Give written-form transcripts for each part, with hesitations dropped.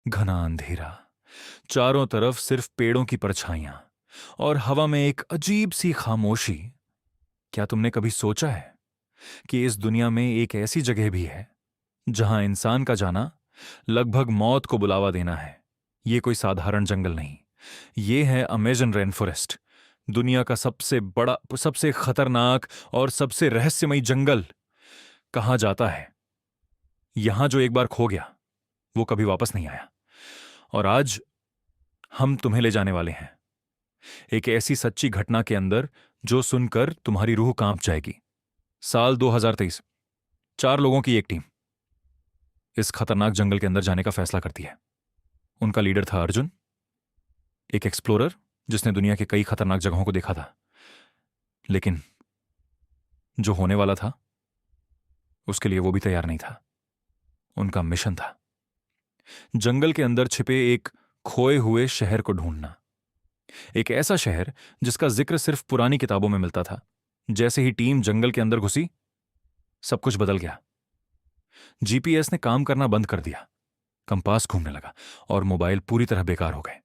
घना अंधेरा, चारों तरफ सिर्फ पेड़ों की परछाइयां और हवा में एक अजीब सी खामोशी। क्या तुमने कभी सोचा है कि इस दुनिया में एक ऐसी जगह भी है जहां इंसान का जाना लगभग मौत को बुलावा देना है? ये कोई साधारण जंगल नहीं, ये है अमेजन रेन फॉरेस्ट, दुनिया का सबसे बड़ा, सबसे खतरनाक और सबसे रहस्यमयी जंगल। कहा जाता है यहां जो एक बार खो गया वो कभी वापस नहीं आया। और आज हम तुम्हें ले जाने वाले हैं एक ऐसी सच्ची घटना के अंदर जो सुनकर तुम्हारी रूह कांप जाएगी। साल 2023, 4 लोगों की एक टीम इस खतरनाक जंगल के अंदर जाने का फैसला करती है। उनका लीडर था अर्जुन, एक एक्सप्लोरर जिसने दुनिया के कई खतरनाक जगहों को देखा था। लेकिन जो होने वाला था उसके लिए वो भी तैयार नहीं था। उनका मिशन था जंगल के अंदर छिपे एक खोए हुए शहर को ढूंढना। एक ऐसा शहर जिसका जिक्र सिर्फ पुरानी किताबों में मिलता था। जैसे ही टीम जंगल के अंदर घुसी, सब कुछ बदल गया। जीपीएस ने काम करना बंद कर दिया, कंपास घूमने लगा और मोबाइल पूरी तरह बेकार हो गए।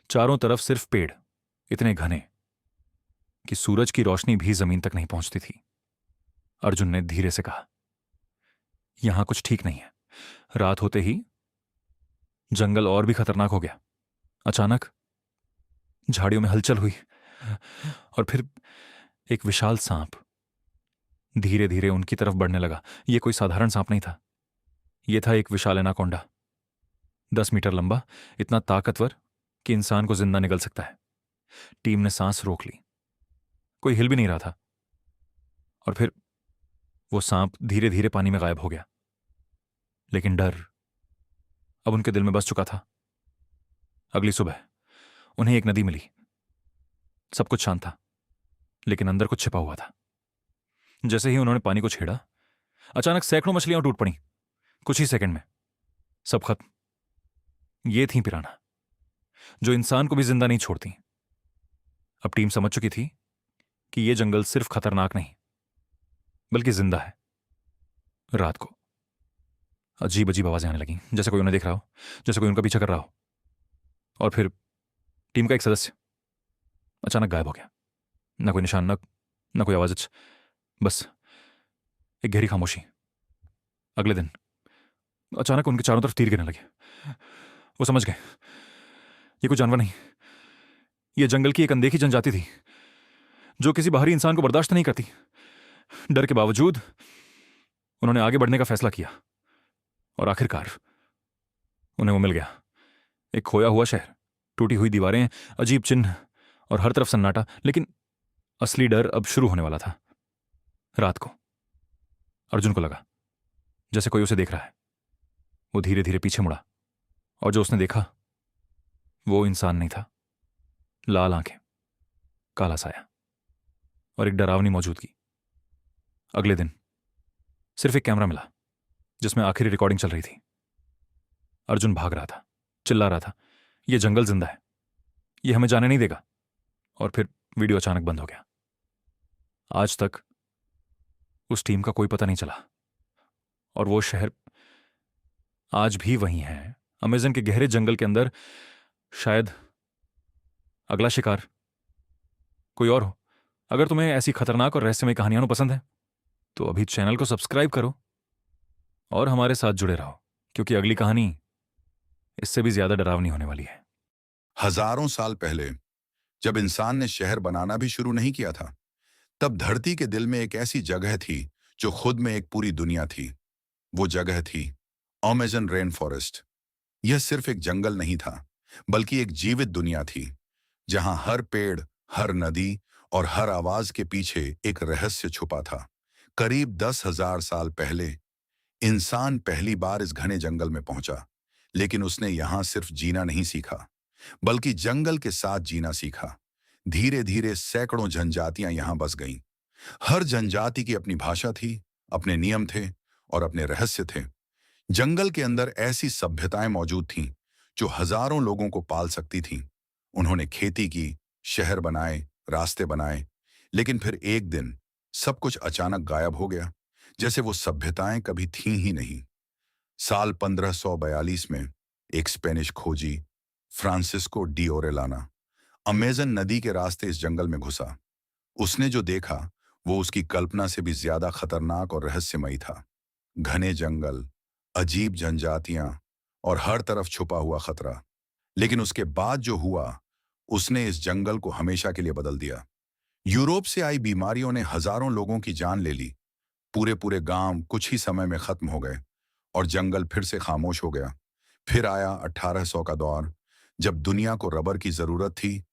चारों तरफ सिर्फ पेड़, इतने घने कि सूरज की रोशनी भी जमीन तक नहीं पहुंचती थी। अर्जुन ने धीरे से कहा, यहां कुछ ठीक नहीं है। रात होते ही जंगल और भी खतरनाक हो गया। अचानक झाड़ियों में हलचल हुई और फिर एक विशाल सांप धीरे धीरे उनकी तरफ बढ़ने लगा। यह कोई साधारण सांप नहीं था, यह था एक विशाल एनाकोंडा, 10 मीटर लंबा, इतना ताकतवर कि इंसान को जिंदा निगल सकता है। टीम ने सांस रोक ली, कोई हिल भी नहीं रहा था। और फिर वो सांप धीरे धीरे पानी में गायब हो गया। लेकिन डर अब उनके दिल में बस चुका था। अगली सुबह उन्हें एक नदी मिली। सब कुछ शांत था, लेकिन अंदर कुछ छिपा हुआ था। जैसे ही उन्होंने पानी को छेड़ा, अचानक सैकड़ों मछलियां टूट पड़ी। कुछ ही सेकंड में सब खत्म। ये थी पिराना, जो इंसान को भी जिंदा नहीं छोड़ती। अब टीम समझ चुकी थी कि यह जंगल सिर्फ खतरनाक नहीं बल्कि जिंदा है। रात को अजीब अजीब आवाजें आने लगीं, जैसे कोई उन्हें देख रहा हो, जैसे कोई उनका पीछा कर रहा हो। और फिर टीम का एक सदस्य अचानक गायब हो गया। न कोई निशान, न कोई आवाज, बस एक गहरी खामोशी। अगले दिन अचानक उनके चारों तरफ तीर गिरने लगे। वो समझ गए ये कोई जानवर नहीं, ये जंगल की एक अनदेखी जनजाति थी जो किसी बाहरी इंसान को बर्दाश्त नहीं करती। डर के बावजूद उन्होंने आगे बढ़ने का फैसला किया और आखिरकार उन्हें वो मिल गया। एक खोया हुआ शहर, टूटी हुई दीवारें, अजीब चिन्ह और हर तरफ सन्नाटा। लेकिन असली डर अब शुरू होने वाला था। रात को अर्जुन को लगा जैसे कोई उसे देख रहा है। वो धीरे धीरे पीछे मुड़ा और जो उसने देखा वो इंसान नहीं था। लाल आंखें, काला साया और एक डरावनी मौजूदगी। अगले दिन सिर्फ एक कैमरा मिला जिसमें आखिरी रिकॉर्डिंग चल रही थी। अर्जुन भाग रहा था, चिल्ला रहा था, यह जंगल जिंदा है, यह हमें जाने नहीं देगा। और फिर वीडियो अचानक बंद हो गया। आज तक उस टीम का कोई पता नहीं चला और वो शहर आज भी वहीं है, अमेज़न के गहरे जंगल के अंदर। शायद अगला शिकार कोई और हो। अगर तुम्हें ऐसी खतरनाक और रहस्यमय कहानियां पसंद है तो अभी चैनल को सब्सक्राइब करो और हमारे साथ जुड़े रहो, क्योंकि अगली कहानी इससे भी ज्यादा डरावनी होने वाली है। हजारों साल पहले जब इंसान ने शहर बनाना भी शुरू नहीं किया था, तब धरती के दिल में एक ऐसी जगह थी जो खुद में एक पूरी दुनिया थी। वो जगह थी अमेज़न रेन फॉरेस्ट। यह सिर्फ एक जंगल नहीं था, बल्कि एक जीवित दुनिया थी, जहां हर पेड़, हर नदी और हर आवाज के पीछे एक रहस्य छुपा था। करीब 10,000 साल पहले इंसान पहली बार इस घने जंगल में पहुंचा, लेकिन उसने यहां सिर्फ जीना नहीं सीखा, बल्कि जंगल के साथ जीना सीखा। धीरे धीरे सैकड़ों जनजातियां यहां बस गईं। हर जनजाति की अपनी भाषा थी, अपने नियम थे और अपने रहस्य थे। जंगल के अंदर ऐसी सभ्यताएं मौजूद थीं जो हजारों लोगों को पाल सकती थीं। उन्होंने खेती की, शहर बनाए, रास्ते बनाए, लेकिन फिर एक दिन सब कुछ अचानक गायब हो गया, जैसे वो सभ्यताएं कभी थीं ही नहीं। साल 1542 में एक स्पेनिश खोजी फ्रांसिस्को डी ओरेलाना अमेजन नदी के रास्ते इस जंगल में घुसा। उसने जो देखा वो उसकी कल्पना से भी ज्यादा खतरनाक और रहस्यमयी था। घने जंगल, अजीब जनजातियां और हर तरफ छुपा हुआ खतरा। लेकिन उसके बाद जो हुआ, उसने इस जंगल को हमेशा के लिए बदल दिया। यूरोप से आई बीमारियों ने हजारों लोगों की जान ले ली। पूरे पूरे गांव कुछ ही समय में खत्म हो गए और जंगल फिर से खामोश हो गया। फिर आया 1800 का दौर, जब दुनिया को रबर की जरूरत थी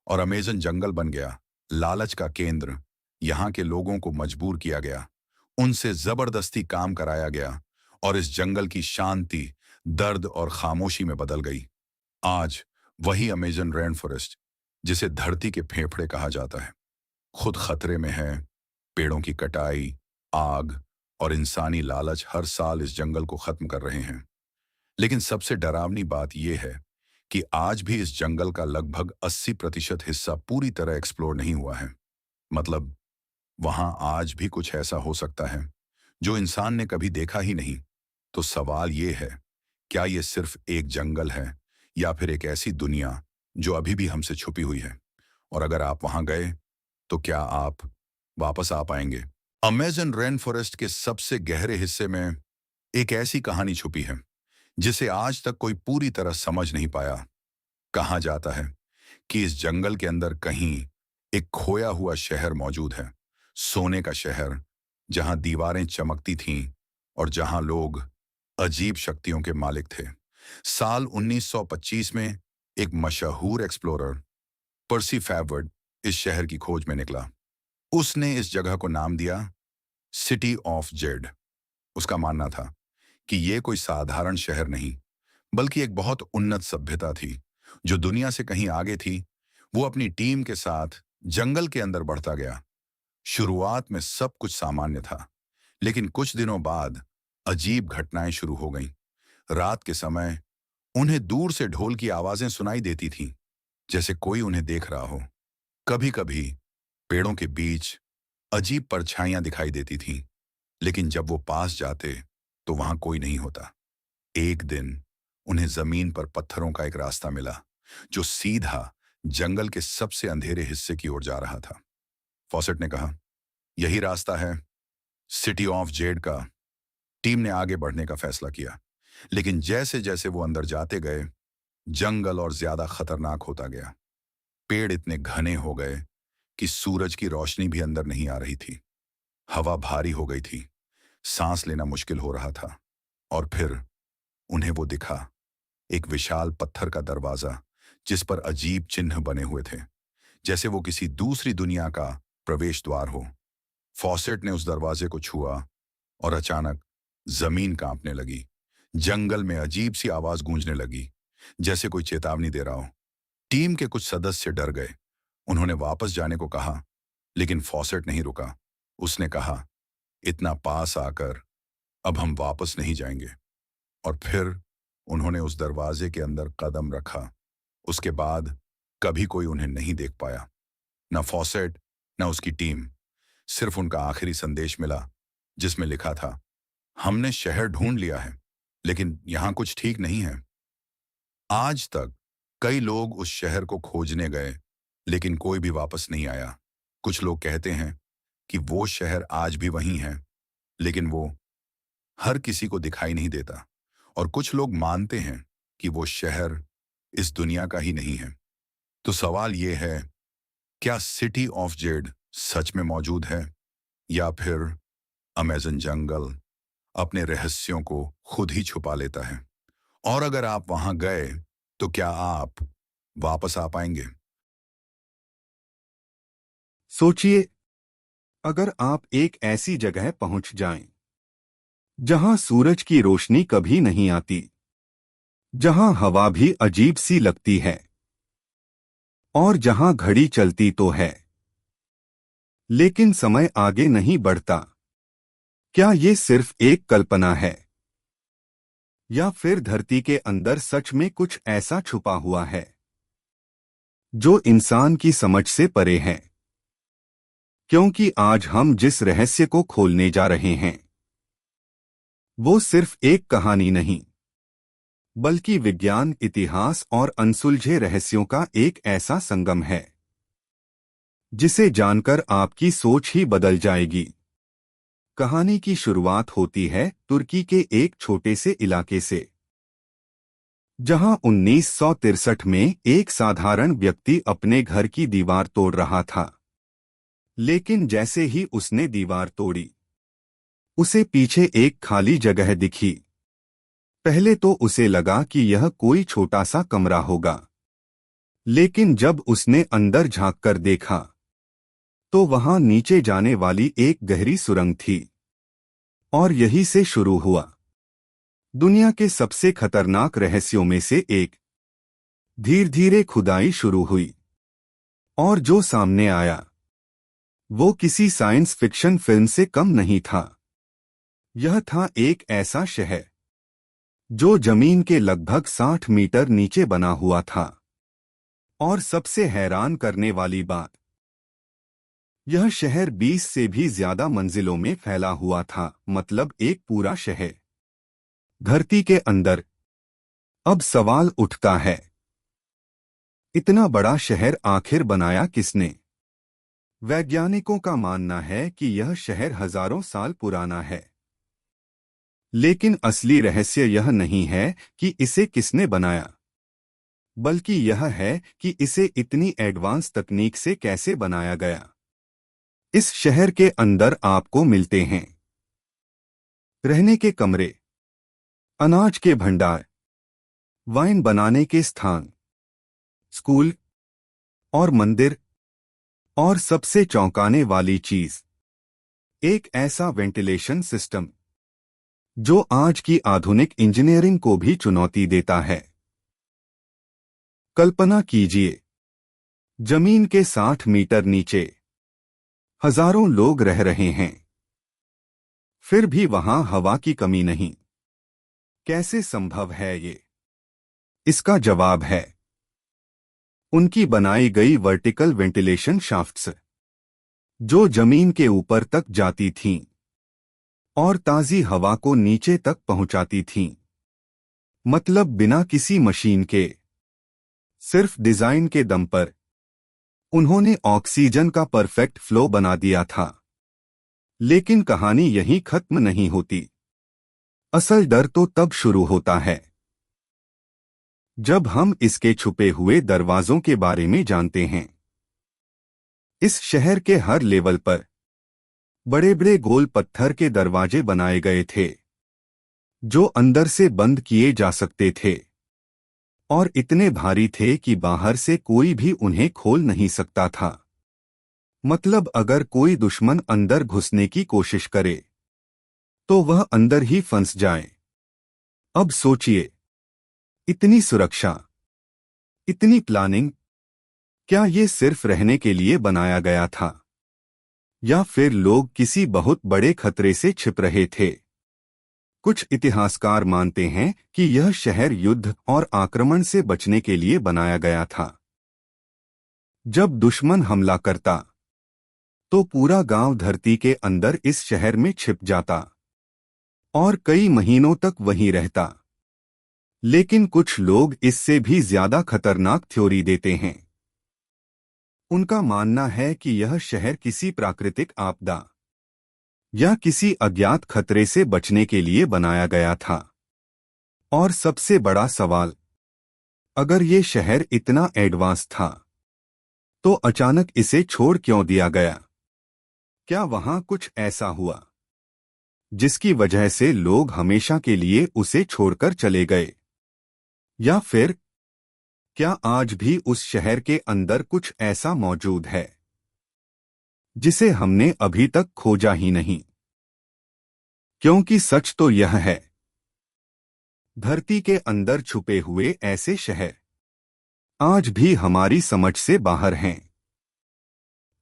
और अमेजन जंगल बन गया लालच का केंद्र। यहाँ के लोगों को मजबूर किया गया, उनसे जबरदस्ती काम कराया गया और इस जंगल की शांति दर्द और खामोशी में बदल गई। आज वही अमेजन रेन फॉरेस्ट, जिसे धरती के फेफड़े कहा जाता है, खुद खतरे में है। पेड़ों की कटाई, आग और इंसानी लालच हर साल इस जंगल को खत्म कर रहे हैं। लेकिन सबसे डरावनी बात यह है कि आज भी इस जंगल का लगभग 80% हिस्सा पूरी तरह एक्सप्लोर नहीं हुआ है। मतलब वहां आज भी कुछ ऐसा हो सकता है जो इंसान ने कभी देखा ही नहीं। तो सवाल ये है, क्या ये सिर्फ एक जंगल है या फिर एक ऐसी दुनिया जो अभी भी हमसे छुपी हुई है? और अगर आप वहां गए तो क्या आप वापस आ पाएंगे? अमेजन रेन फॉरेस्ट के सबसे गहरे हिस्से में एक ऐसी कहानी छुपी है जिसे आज तक कोई पूरी तरह समझ नहीं पाया। कहा जाता है कि इस जंगल के अंदर कहीं एक खोया हुआ शहर मौजूद है, सोने का शहर, जहां दीवारें चमकती थीं और जहां लोग अजीब शक्तियों के मालिक थे। साल 1925 में एक मशहूर एक्सप्लोरर पर्सी फैवर्ड इस शहर की खोज में निकला। उसने इस जगह को नाम दिया सिटी ऑफ जेड। उसका मानना था कि ये कोई साधारण शहर नहीं, बल्कि एक बहुत उन्नत सभ्यता थी जो दुनिया से कहीं आगे थी। वो अपनी टीम के साथ जंगल के अंदर बढ़ता गया। शुरुआत में सब कुछ सामान्य था, लेकिन कुछ दिनों बाद अजीब घटनाएं शुरू हो गईं। रात के समय उन्हें दूर से ढोल की आवाजें सुनाई देती थीं, जैसे कोई उन्हें देख रहा हो। कभी कभी पेड़ों के बीच अजीब परछाइयां दिखाई देती थीं, लेकिन जब वो पास जाते तो वहां कोई नहीं होता। एक दिन उन्हें जमीन पर पत्थरों का एक रास्ता मिला जो सीधा जंगल के सबसे अंधेरे हिस्से की ओर जा रहा था। फॉसेट ने कहा, यही रास्ता है सिटी ऑफ जेड का। टीम ने आगे बढ़ने का फैसला किया, लेकिन जैसे जैसे वो अंदर जाते गए, जंगल और ज्यादा खतरनाक होता गया। पेड़ इतने घने हो गए कि सूरज की रोशनी भी अंदर नहीं आ रही थी। हवा भारी हो गई थी, सांस लेना मुश्किल हो रहा था। और फिर उन्हें वो दिखा, एक विशाल पत्थर का दरवाजा जिस पर अजीब चिन्ह बने हुए थे, जैसे वो किसी दूसरी दुनिया का प्रवेश द्वार हो। फॉसेट ने उस दरवाजे को छुआ और अचानक जमीन कांपने लगी। जंगल में अजीब सी आवाज गूंजने लगी, जैसे कोई चेतावनी दे रहा हो। टीम के कुछ सदस्य डर गए। उन्होंने वापस जाने को कहा, लेकिन फॉसेट नहीं रुका। उसने कहा, इतना पास आकर अब हम वापस नहीं जाएंगे। और फिर उन्होंने उस दरवाजे के अंदर कदम रखा। उसके बाद कभी कोई उन्हें नहीं देख पाया, न फॉसेट न उसकी टीम। सिर्फ उनका आखिरी संदेश मिला, जिसमें लिखा था, हमने शहर ढूंढ लिया है, लेकिन यहां कुछ ठीक नहीं है। आज तक कई लोग उस शहर को खोजने गए, लेकिन कोई भी वापस नहीं आया। कुछ लोग कहते हैं कि वो शहर आज भी वहीं है, लेकिन वो हर किसी को दिखाई नहीं देता। और कुछ लोग मानते हैं कि वो शहर इस दुनिया का ही नहीं है। तो सवाल ये है, क्या सिटी ऑफ जेड सच में मौजूद है, या फिर अमेजन जंगल अपने रहस्यों को खुद ही छुपा लेता है? और अगर आप वहां गए तो क्या आप वापस आ पाएंगे? सोचिए, अगर आप एक ऐसी जगह पहुंच जाएं, जहां सूरज की रोशनी कभी नहीं आती, जहां हवा भी अजीब सी लगती है, और जहां घड़ी चलती तो है, लेकिन समय आगे नहीं बढ़ता। क्या ये सिर्फ एक कल्पना है, या फिर धरती के अंदर सच में कुछ ऐसा छुपा हुआ है जो इंसान की समझ से परे है? क्योंकि आज हम जिस रहस्य को खोलने जा रहे हैं, वो सिर्फ एक कहानी नहीं, बल्कि विज्ञान, इतिहास और अनसुलझे रहस्यों का एक ऐसा संगम है जिसे जानकर आपकी सोच ही बदल जाएगी। कहानी की शुरुआत होती है तुर्की के एक छोटे से इलाके से, जहां 1963 में एक साधारण व्यक्ति अपने घर की दीवार तोड़ रहा था। लेकिन जैसे ही उसने दीवार तोड़ी, उसे पीछे एक खाली जगह दिखी। पहले तो उसे लगा कि यह कोई छोटा सा कमरा होगा, लेकिन जब उसने अंदर झांककर देखा तो वहां नीचे जाने वाली एक गहरी सुरंग थी। और यही से शुरू हुआ दुनिया के सबसे खतरनाक रहस्यों में से एक। धीरे धीरे खुदाई शुरू हुई और जो सामने आया वो किसी साइंस फिक्शन फिल्म से कम नहीं था। यह था एक ऐसा शहर जो जमीन के लगभग 60 मीटर नीचे बना हुआ था। और सबसे हैरान करने वाली बात, यह शहर 20 से भी ज्यादा मंजिलों में फैला हुआ था, मतलब एक पूरा शहर धरती के अंदर। अब सवाल उठता है, इतना बड़ा शहर आखिर बनाया किसने? वैज्ञानिकों का मानना है कि यह शहर हजारों साल पुराना है। लेकिन असली रहस्य यह नहीं है कि इसे किसने बनाया, बल्कि यह है कि इसे इतनी एडवांस तकनीक से कैसे बनाया गया। इस शहर के अंदर आपको मिलते हैं रहने के कमरे, अनाज के भंडार, वाइन बनाने के स्थान, स्कूल और मंदिर, और सबसे चौंकाने वाली चीज, एक ऐसा वेंटिलेशन सिस्टम जो आज की आधुनिक इंजीनियरिंग को भी चुनौती देता है। कल्पना कीजिए, जमीन के 60 मीटर नीचे हजारों लोग रह रहे हैं, फिर भी वहां हवा की कमी नहीं। कैसे संभव है ये? इसका जवाब है उनकी बनाई गई वर्टिकल वेंटिलेशन शाफ्ट्स, जो जमीन के ऊपर तक जाती थीं और ताजी हवा को नीचे तक पहुंचाती थीं। मतलब बिना किसी मशीन के, सिर्फ डिजाइन के दम पर उन्होंने ऑक्सीजन का परफेक्ट फ्लो बना दिया था। लेकिन कहानी यहीं खत्म नहीं होती। असल डर तो तब शुरू होता है जब हम इसके छुपे हुए दरवाजों के बारे में जानते हैं। इस शहर के हर लेवल पर बड़े बड़े गोल पत्थर के दरवाजे बनाए गए थे, जो अंदर से बंद किए जा सकते थे और इतने भारी थे कि बाहर से कोई भी उन्हें खोल नहीं सकता था। मतलब अगर कोई दुश्मन अंदर घुसने की कोशिश करे तो वह अंदर ही फंस जाए। अब सोचिए, इतनी सुरक्षा, इतनी प्लानिंग, क्या ये सिर्फ रहने के लिए बनाया गया था या फिर लोग किसी बहुत बड़े खतरे से छिप रहे थे? कुछ इतिहासकार मानते हैं कि यह शहर युद्ध और आक्रमण से बचने के लिए बनाया गया था। जब दुश्मन हमला करता तो पूरा गांव धरती के अंदर इस शहर में छिप जाता और कई महीनों तक वहीं रहता। लेकिन कुछ लोग इससे भी ज्यादा खतरनाक थ्योरी देते हैं। उनका मानना है कि यह शहर किसी प्राकृतिक आपदा या किसी अज्ञात खतरे से बचने के लिए बनाया गया था। और सबसे बड़ा सवाल, अगर ये शहर इतना एडवांस था तो अचानक इसे छोड़ क्यों दिया गया? क्या वहां कुछ ऐसा हुआ जिसकी वजह से लोग हमेशा के लिए उसे छोड़कर चले गए? या फिर क्या आज भी उस शहर के अंदर कुछ ऐसा मौजूद है जिसे हमने अभी तक खोजा ही नहीं? क्योंकि सच तो यह है, धरती के अंदर छुपे हुए ऐसे शहर आज भी हमारी समझ से बाहर हैं।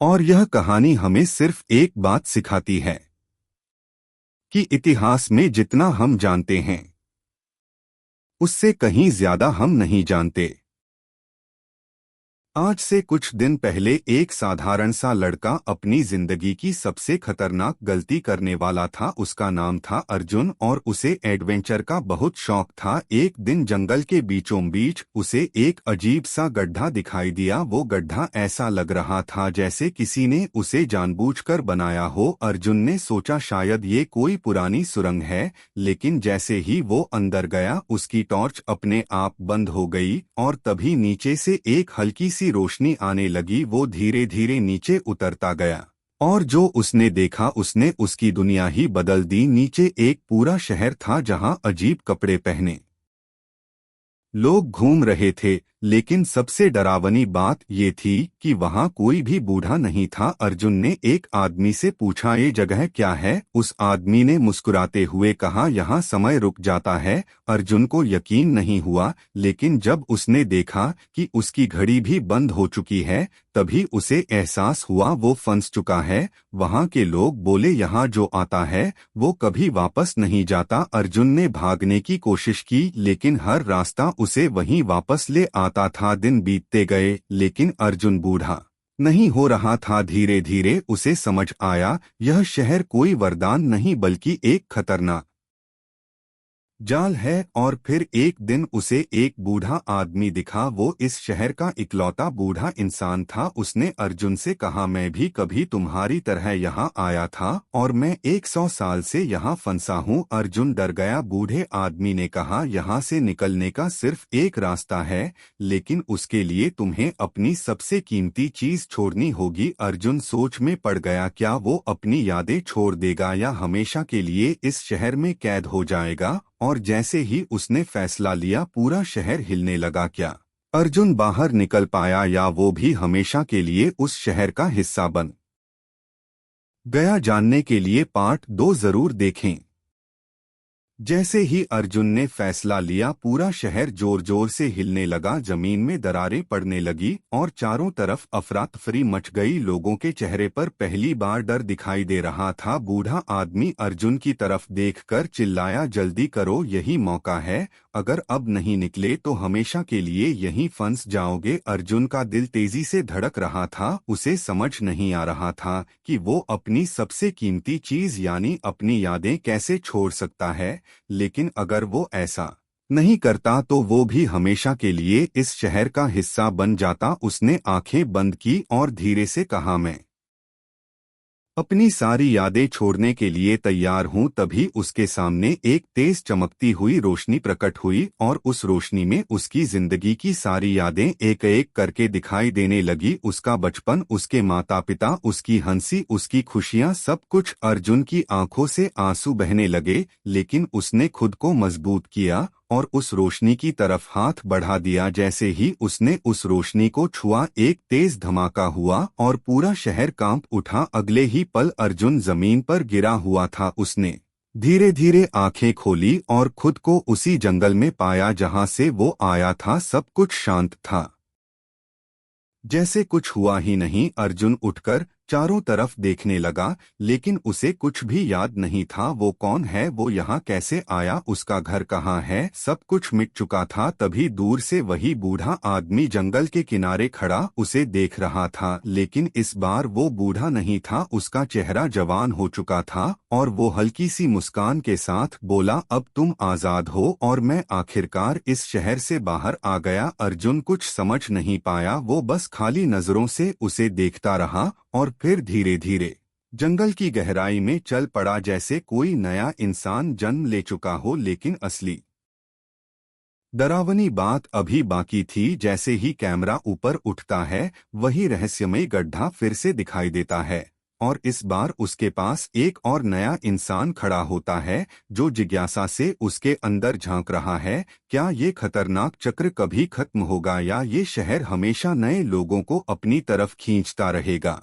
और यह कहानी हमें सिर्फ एक बात सिखाती है कि इतिहास में जितना हम जानते हैं उससे कहीं ज्यादा हम नहीं जानते। आज से कुछ दिन पहले एक साधारण सा लड़का अपनी जिंदगी की सबसे खतरनाक गलती करने वाला था। उसका नाम था अर्जुन और उसे एडवेंचर का बहुत शौक था। एक दिन जंगल के बीचों बीच उसे एक अजीब सा गड्ढा दिखाई दिया। वो गड्ढा ऐसा लग रहा था जैसे किसी ने उसे जानबूझकर बनाया हो। अर्जुन ने सोचा शायद ये कोई पुरानी सुरंग है, लेकिन जैसे ही वो अंदर गया उसकी टॉर्च अपने आप बंद हो गई और तभी नीचे से एक हल्की सी रोशनी आने लगी। वो धीरे धीरे नीचे उतरता गया और जो उसने देखा उसने उसकी दुनिया ही बदल दी। नीचे एक पूरा शहर था जहां अजीब कपड़े पहने लोग घूम रहे थे, लेकिन सबसे डरावनी बात ये थी कि वहां कोई भी बूढ़ा नहीं था। अर्जुन ने एक आदमी से पूछा, ये जगह क्या है? उस आदमी ने मुस्कुराते हुए कहा, यहाँ समय रुक जाता है। अर्जुन को यकीन नहीं हुआ, लेकिन जब उसने देखा कि उसकी घड़ी भी बंद हो चुकी है, तभी उसे एहसास हुआ वो फंस चुका है। वहां के लोग बोले, यहाँ जो आता है वो कभी वापस नहीं जाता। अर्जुन ने भागने की कोशिश की, लेकिन हर रास्ता उसे वहीं वापस ले आता था। दिन बीतते गए, लेकिन अर्जुन बूढ़ा नहीं हो रहा था। धीरे धीरे उसे समझ आया, यह शहर कोई वरदान नहीं बल्कि एक खतरनाक जाल है। और फिर एक दिन उसे एक बूढ़ा आदमी दिखा। वो इस शहर का इकलौता बूढ़ा इंसान था। उसने अर्जुन से कहा, मैं भी कभी तुम्हारी तरह यहाँ आया था और मैं 100 साल से यहाँ फंसा हूँ। अर्जुन डर गया। बूढ़े आदमी ने कहा, यहाँ से निकलने का सिर्फ एक रास्ता है, लेकिन उसके लिए तुम्हें अपनी सबसे कीमती चीज छोड़नी होगी। अर्जुन सोच में पड़ गया, क्या वो अपनी यादें छोड़ देगा या हमेशा के लिए इस शहर में कैद हो जाएगा? और जैसे ही उसने फैसला लिया, पूरा शहर हिलने लगा। क्या अर्जुन बाहर निकल पाया या वो भी हमेशा के लिए उस शहर का हिस्सा बन गया? जानने के लिए पार्ट 2 जरूर देखें। जैसे ही अर्जुन ने फैसला लिया, पूरा शहर जोर जोर से हिलने लगा। जमीन में दरारें पड़ने लगी और चारों तरफ अफरा तफरी मच गई। लोगों के चेहरे पर पहली बार डर दिखाई दे रहा था। बूढ़ा आदमी अर्जुन की तरफ देखकर चिल्लाया, जल्दी करो, यही मौका है। अगर अब नहीं निकले तो हमेशा के लिए यहीं फंस जाओगे। अर्जुन का दिल तेजी से धड़क रहा था। उसे समझ नहीं आ रहा था कि वो अपनी सबसे कीमती चीज यानी अपनी यादें कैसे छोड़ सकता है। लेकिन अगर वो ऐसा नहीं करता तो वो भी हमेशा के लिए इस शहर का हिस्सा बन जाता। उसने आंखें बंद की और धीरे से कहा, मैं अपनी सारी यादें छोड़ने के लिए तैयार हूं। तभी उसके सामने एक तेज चमकती हुई रोशनी प्रकट हुई और उस रोशनी में उसकी जिंदगी की सारी यादें एक एक करके दिखाई देने लगी। उसका बचपन, उसके माता पिता, उसकी हंसी, उसकी खुशियां, सब कुछ। अर्जुन की आंखों से आंसू बहने लगे, लेकिन उसने खुद को मजबूत किया और उस रोशनी की तरफ हाथ बढ़ा दिया। जैसे ही उसने उस रोशनी को छुआ, एक तेज धमाका हुआ और पूरा शहर कांप उठा। अगले ही पल अर्जुन जमीन पर गिरा हुआ था। उसने धीरे धीरे आंखें खोली और खुद को उसी जंगल में पाया जहां से वो आया था। सब कुछ शांत था, जैसे कुछ हुआ ही नहीं। अर्जुन उठकर चारों तरफ देखने लगा, लेकिन उसे कुछ भी याद नहीं था। वो कौन है? वो यहाँ कैसे आया? उसका घर कहाँ है? सब कुछ मिट चुका था। तभी दूर से वही बूढ़ा आदमी जंगल के किनारे खड़ा उसे देख रहा था, लेकिन इस बार वो बूढ़ा नहीं था। उसका चेहरा जवान हो चुका था और वो हल्की सी मुस्कान के साथ बोला, अब तुम आजाद हो और मैं आखिरकार इस शहर से बाहर आ गया। अर्जुन कुछ समझ नहीं पाया। वो बस खाली नजरों से उसे देखता रहा और फिर धीरे धीरे जंगल की गहराई में चल पड़ा, जैसे कोई नया इंसान जन्म ले चुका हो। लेकिन असली डरावनी बात अभी बाकी थी। जैसे ही कैमरा ऊपर उठता है, वही रहस्यमय गड्ढा फिर से दिखाई देता है और इस बार उसके पास एक और नया इंसान खड़ा होता है जो जिज्ञासा से उसके अंदर झांक रहा है। क्या ये खतरनाक चक्र कभी खत्म होगा या ये शहर हमेशा नए लोगों को अपनी तरफ खींचता रहेगा?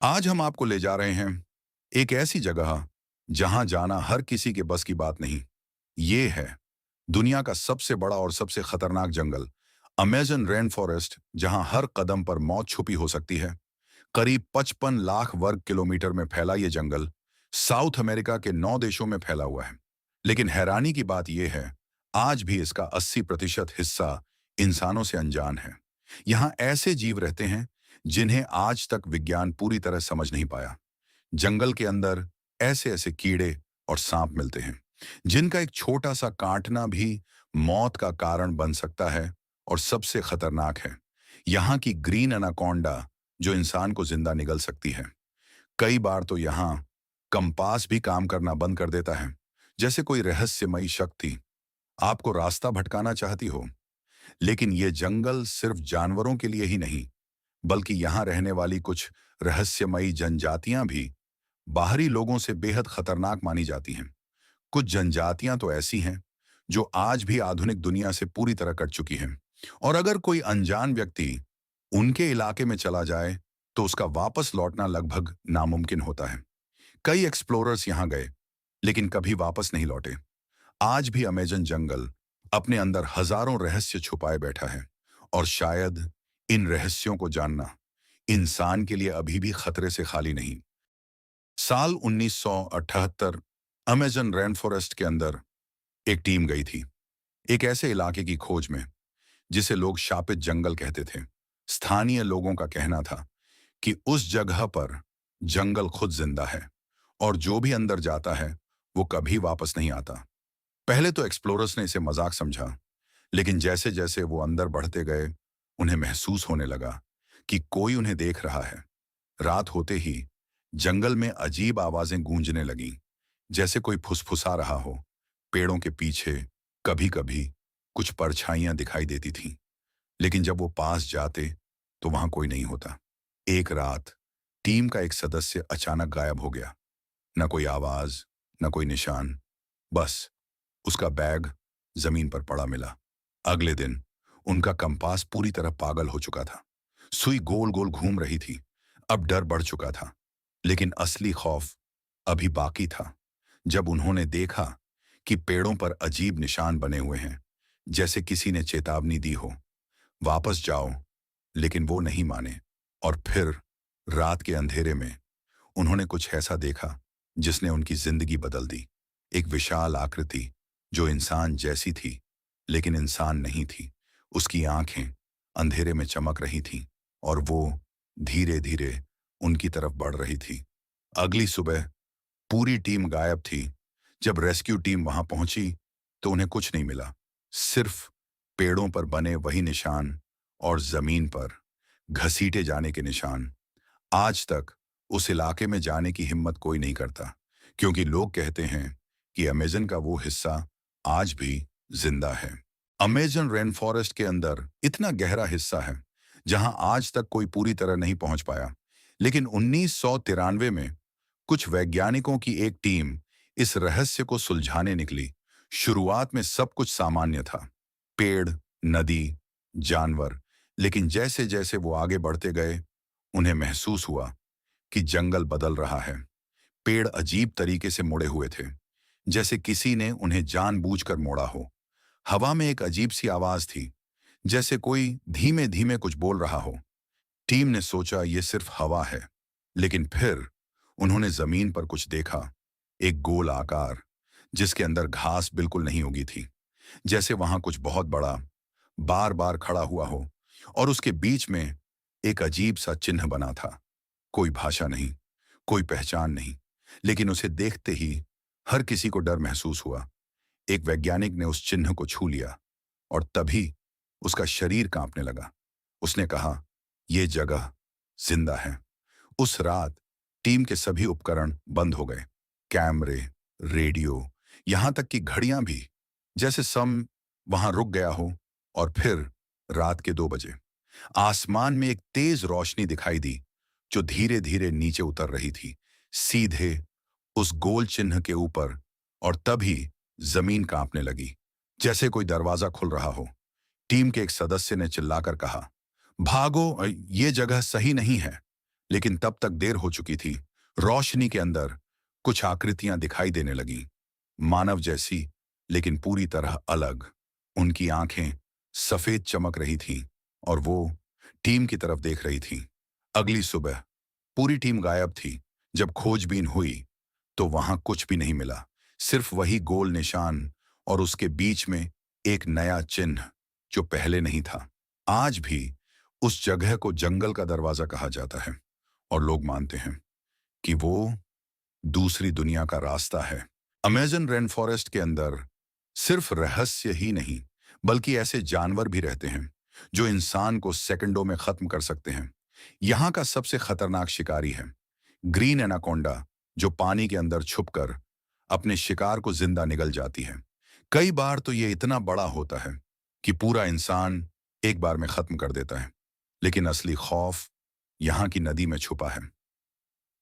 आज हम आपको ले जा रहे हैं एक ऐसी जगह जहां जाना हर किसी के बस की बात नहीं। ये है दुनिया का सबसे बड़ा और सबसे खतरनाक जंगल, अमेज़न रेन फॉरेस्ट, जहां हर कदम पर मौत छुपी हो सकती है। करीब 55 लाख वर्ग किलोमीटर में फैला ये जंगल साउथ अमेरिका के 9 देशों में फैला हुआ है। लेकिन हैरानी की बात यह है, आज भी इसका 80% हिस्सा इंसानों से अनजान है। यहाँ ऐसे जीव रहते हैं जिन्हें आज तक विज्ञान पूरी तरह समझ नहीं पाया। जंगल के अंदर ऐसे ऐसे कीड़े और सांप मिलते हैं जिनका एक छोटा सा काटना भी मौत का कारण बन सकता है। और सबसे खतरनाक है यहाँ की ग्रीन एनाकोंडा, जो इंसान को जिंदा निगल सकती है। कई बार तो यहाँ कंपास भी काम करना बंद कर देता है, जैसे कोई रहस्यमयी शक्ति आपको रास्ता भटकाना चाहती हो। लेकिन ये जंगल सिर्फ जानवरों के लिए ही नहीं, बल्कि यहाँ रहने वाली कुछ रहस्यमयी जनजातियां भी बाहरी लोगों से बेहद खतरनाक मानी जाती हैं। कुछ जनजातियां तो ऐसी हैं जो आज भी आधुनिक दुनिया से पूरी तरह कट चुकी हैं, और अगर कोई अनजान व्यक्ति उनके इलाके में चला जाए तो उसका वापस लौटना लगभग नामुमकिन होता है। कई एक्सप्लोरर्स यहां गए लेकिन कभी वापस नहीं लौटे। आज भी अमेजन जंगल अपने अंदर हजारों रहस्य छुपाए बैठा है, और शायद इन रहस्यों को जानना इंसान के लिए अभी भी खतरे से खाली नहीं। साल 1978 अमेजन रेन फॉरेस्ट के अंदर एक टीम गई थी, एक ऐसे इलाके की खोज में जिसे लोग शापित जंगल कहते थे। स्थानीय लोगों का कहना था कि उस जगह पर जंगल खुद जिंदा है, और जो भी अंदर जाता है वो कभी वापस नहीं आता। पहले तो एक्सप्लोरर्स ने इसे मजाक समझा, लेकिन जैसे जैसे वो अंदर बढ़ते गए उन्हें महसूस होने लगा कि कोई उन्हें देख रहा है। रात होते ही जंगल में अजीब आवाजें गूंजने लगीं, जैसे कोई फुसफुसा रहा हो। पेड़ों के पीछे कभी कभी कुछ परछाइयां दिखाई देती थीं, लेकिन जब वो पास जाते तो वहां कोई नहीं होता। एक रात टीम का एक सदस्य अचानक गायब हो गया। न कोई आवाज, न कोई निशान, बस उसका बैग जमीन पर पड़ा मिला। अगले दिन उनका कंपास पूरी तरह पागल हो चुका था। सुई गोल गोल घूम रही थी। अब डर बढ़ चुका था, लेकिन असली खौफ अभी बाकी था। जब उन्होंने देखा कि पेड़ों पर अजीब निशान बने हुए हैं, जैसे किसी ने चेतावनी दी हो, वापस जाओ, लेकिन वो नहीं माने। और फिर रात के अंधेरे में उन्होंने कुछ ऐसा देखा जिसने उनकी जिंदगी बदल दी। एक विशाल आकृति जो इंसान जैसी थी, लेकिन इंसान नहीं थी। उसकी आंखें अंधेरे में चमक रही थीं, और वो धीरे धीरे उनकी तरफ बढ़ रही थी। अगली सुबह पूरी टीम गायब थी। जब रेस्क्यू टीम वहां पहुंची तो उन्हें कुछ नहीं मिला, सिर्फ पेड़ों पर बने वही निशान और जमीन पर घसीटे जाने के निशान। आज तक उस इलाके में जाने की हिम्मत कोई नहीं करता, क्योंकि लोग कहते हैं कि अमेजन का वो हिस्सा आज भी जिंदा है। अमेजन रेन फॉरेस्ट के अंदर इतना गहरा हिस्सा है जहां आज तक कोई पूरी तरह नहीं पहुंच पाया। लेकिन 1993 में कुछ वैज्ञानिकों की एक टीम इस रहस्य को सुलझाने निकली। शुरुआत में सब कुछ सामान्य था, पेड़, नदी, जानवर। लेकिन जैसे जैसे वो आगे बढ़ते गए उन्हें महसूस हुआ कि जंगल बदल रहा है। पेड़ अजीब तरीके से मुड़े हुए थे, जैसे किसी ने उन्हें जानबूझकर मोड़ा हो। हवा में एक अजीब सी आवाज थी, जैसे कोई धीमे धीमे कुछ बोल रहा हो। टीम ने सोचा ये सिर्फ हवा है, लेकिन फिर उन्होंने जमीन पर कुछ देखा, एक गोल आकार जिसके अंदर घास बिल्कुल नहीं उगी थी, जैसे वहां कुछ बहुत बड़ा बार बार खड़ा हुआ हो, और उसके बीच में एक अजीब सा चिन्ह बना था। कोई भाषा नहीं, कोई पहचान नहीं, लेकिन उसे देखते ही हर किसी को डर महसूस हुआ। एक वैज्ञानिक ने उस चिन्ह को छू लिया, और तभी उसका शरीर कांपने लगा। उसने कहा, यह जगह जिंदा है। उस रात टीम के सभी उपकरण बंद हो गए, कैमरे, रेडियो, यहां तक कि घड़ियां भी, जैसे सम वहां रुक गया हो। और फिर रात के 2 बजे आसमान में एक तेज रोशनी दिखाई दी जो धीरे धीरे नीचे उतर रही थी, सीधे उस गोल चिन्ह के ऊपर। और तभी जमीन कांपने लगी, जैसे कोई दरवाजा खुल रहा हो। टीम के एक सदस्य ने चिल्लाकर कहा, भागो, ये जगह सही नहीं है। लेकिन तब तक देर हो चुकी थी। रोशनी के अंदर कुछ आकृतियां दिखाई देने लगीं, मानव जैसी, लेकिन पूरी तरह अलग। उनकी आंखें सफेद चमक रही थीं, और वो टीम की तरफ देख रही थीं। अगली सुबह पूरी टीम गायब थी। जब खोजबीन हुई तो वहां कुछ भी नहीं मिला, सिर्फ वही गोल निशान और उसके बीच में एक नया चिन्ह जो पहले नहीं था। आज भी उस जगह को जंगल का दरवाजा कहा जाता है और लोग मानते हैं कि वो दूसरी दुनिया का रास्ता है। अमेज़न रेन फॉरेस्ट के अंदर सिर्फ रहस्य ही नहीं, बल्कि ऐसे जानवर भी रहते हैं जो इंसान को सेकंडों में खत्म कर सकते हैं। यहाँ का सबसे खतरनाक शिकारी है ग्रीन एनाकोंडा, जो पानी के अंदर छुपकर अपने शिकार को जिंदा निगल जाती है। कई बार तो ये इतना बड़ा होता है कि पूरा इंसान एक बार में खत्म कर देता है। लेकिन असली खौफ यहाँ की नदी में छुपा है।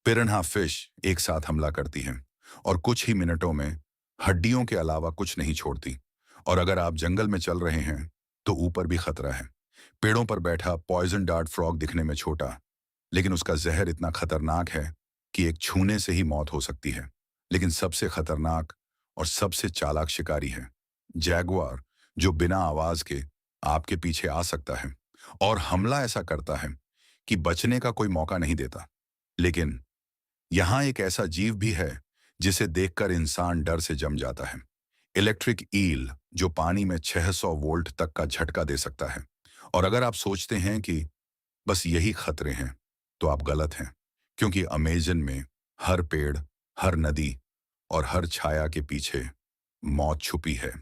पिरन्हा फिश एक साथ हमला करती है और कुछ ही मिनटों में हड्डियों के अलावा कुछ नहीं छोड़ती। और अगर आप जंगल में चल रहे हैं तो ऊपर भी खतरा है। पेड़ों पर बैठा पॉइजन डार्ट फ्रॉग दिखने में छोटा, लेकिन उसका जहर इतना खतरनाक है कि एक छूने से ही मौत हो सकती है। लेकिन सबसे खतरनाक और सबसे चालाक शिकारी है जैगुआर, जो बिना आवाज के आपके पीछे आ सकता है और हमला ऐसा करता है कि बचने का कोई मौका नहीं देता। लेकिन यहाँ एक ऐसा जीव भी है जिसे देखकर इंसान डर से जम जाता है, इलेक्ट्रिक ईल, जो पानी में 600 वोल्ट तक का झटका दे सकता है। और अगर आप सोचते हैं कि बस यही खतरे हैं, तो आप गलत हैं, क्योंकि अमेज़न में हर पेड़, हर नदी और हर छाया के पीछे मौत छुपी है।